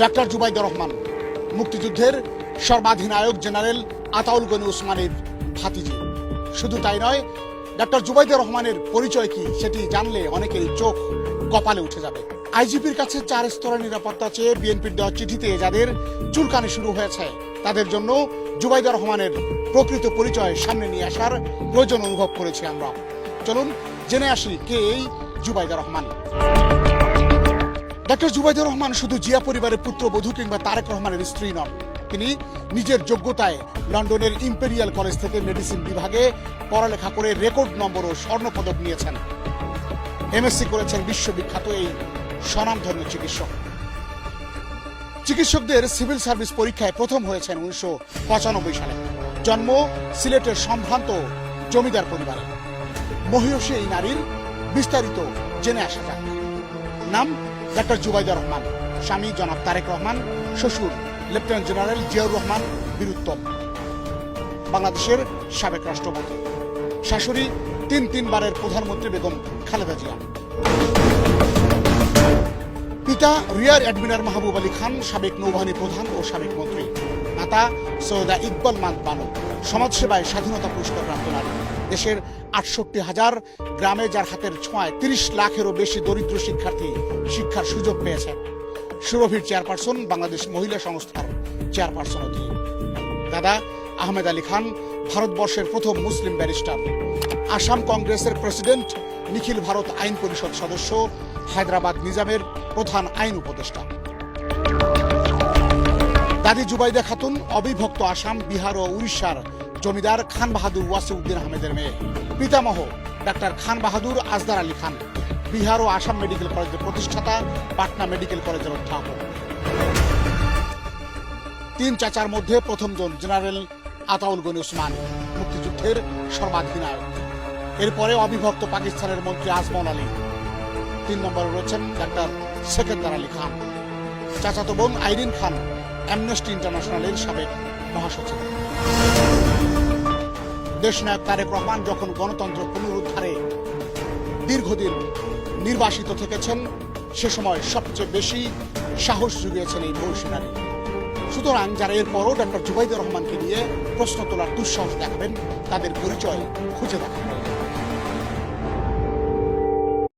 Doctor Zubaidur Rahman মুক্তিযুদ্ধের সর্বাধিনায়ক general Ataul Gani ওসমানীর ভাতিজি। শুধু তাই নয়, ডাক্তার জুবাইদুর রহমানের পরিচয় কি সেটি জানলে অনেকেরই চোখ কপালে উঠে যাবে। আইজিপির কাছে 4 স্তরের নিরাপত্তা চেয়ে বিএনপির দেওয়া চিঠিতে যাদের চুলকানি শুরু হয়েছে, তাদের জন্য জুবাইদুর রহমানের প্রকৃত পরিচয় সামনে নিয়ে আসার প্রয়োজন অনুভব করেছি আমরা। চলুন জেনে আসি কে এই জুবাইদুর রহমান। ডাক্তার জুবাইদুর রহমান শুধু জিয়া পরিবারের পুত্রবধূ কিংবা তারেক রহমানের স্ত্রী নন, তিনি নিজের যোগ্যতায় লন্ডনের ইম্পেরিয়াল কলেজ থেকে মেডিসিন বিভাগে পড়ালেখা করে রেকর্ড নম্বর ও স্বর্ণপদক নিয়েছেন। এমএসসি করেছেন বিশ্ববিখ্যাত এই স্বনামধন্য চিকিৎসক। চিকিৎসকদের সিভিল সার্ভিস পরীক্ষায় প্রথম হয়েছেন 1995 সালে। জন্ম সিলেটের সম্ভ্রান্ত জমিদার পরিবারে। মহিয়সী এই নারীর বিস্তারিত জেনে আসা যাক। নাম ডাক্তার জুবাইদুর রহমান, স্বামী জনাব তারেক রহমান, শ্বশুর লেফটেন্যান্ট জেনারেল জিয়াউর রহমান বীরুত্তম, বাংলাদেশের সাবেক রাষ্ট্রপতি। শাশুড়ি তিনবারের প্রধানমন্ত্রী বেগম খালেদা জিয়া। পিতা রিয়ার অ্যাডমিরাল মাহবুব আলী খান, সাবেক নৌবাহিনী প্রধান ও সাবেক মন্ত্রী। মাতা সৈয়দা ইকবাল মাদ বানু, সমাজসেবায় স্বাধীনতা পুরস্কার প্রাপ্ত নারী। দেশের 68,000 গ্রামে যার হাতের ছোঁয়ায় 30 লাখেরও বেশি দরিদ্র শিক্ষার্থী শিক্ষার সুযোগ পেয়েছে। সুরভির চেয়ারপারসন, বাংলাদেশ মহিলা সংস্থার চেয়ারপারসনও তিনি। দাদা আহমেদ আলী খান, ভারতবর্ষের প্রথম মুসলিম ব্যারিস্টার, আসাম কংগ্রেসের প্রেসিডেন্ট, নিখিল ভারত আইন পরিষদ সদস্য, হায়দ্রাবাদ নিজামের প্রধান আইন উপদেষ্টা। দাদি জুবাইদা খাতুন অবিভক্ত আসাম, বিহার ও উড়িষ্যার জমিদার খান বাহাদুর ওয়াসিউদ্দিন আহমেদের মেয়ে। পিতামহ ডাক্তার খান বাহাদুর আজদার আলী খান, বিহার ও আসাম মেডিকেল কলেজের প্রতিষ্ঠাতা, পাটনা মেডিকেল কলেজের অধ্যাপক। 3 চাচার মধ্যে প্রথমজন জেনারেল আতাউল গনি ওসমান, মুক্তিযুদ্ধের সর্বাধিনায়ক। এরপরে অবিভক্ত পাকিস্তানের মন্ত্রী আজমল আলী। 3 নম্বরে রয়েছেন ডাক্তার সেকেন্দার আলী খান। চাচাতো বোন আইরিন খান, অ্যামনেস্টি ইন্টারন্যাশনালের সাবেক মহাসচিব। দেশনায়ক তারেক রহমান যখন গণতন্ত্র পুনরুদ্ধারে দীর্ঘদিন নির্বাসিত থেকেছেন, সে সময় সবচেয়ে বেশি সাহস জুগিয়েছেন এই বয়সী নারী। সুতরাং যারা এরপরও ডাক্তার জুবাইদুর রহমানকে নিয়ে প্রশ্ন তোলার দুঃসাহস দেখাবেন, তাদের পরিচয় খুঁজে দেখাবেন।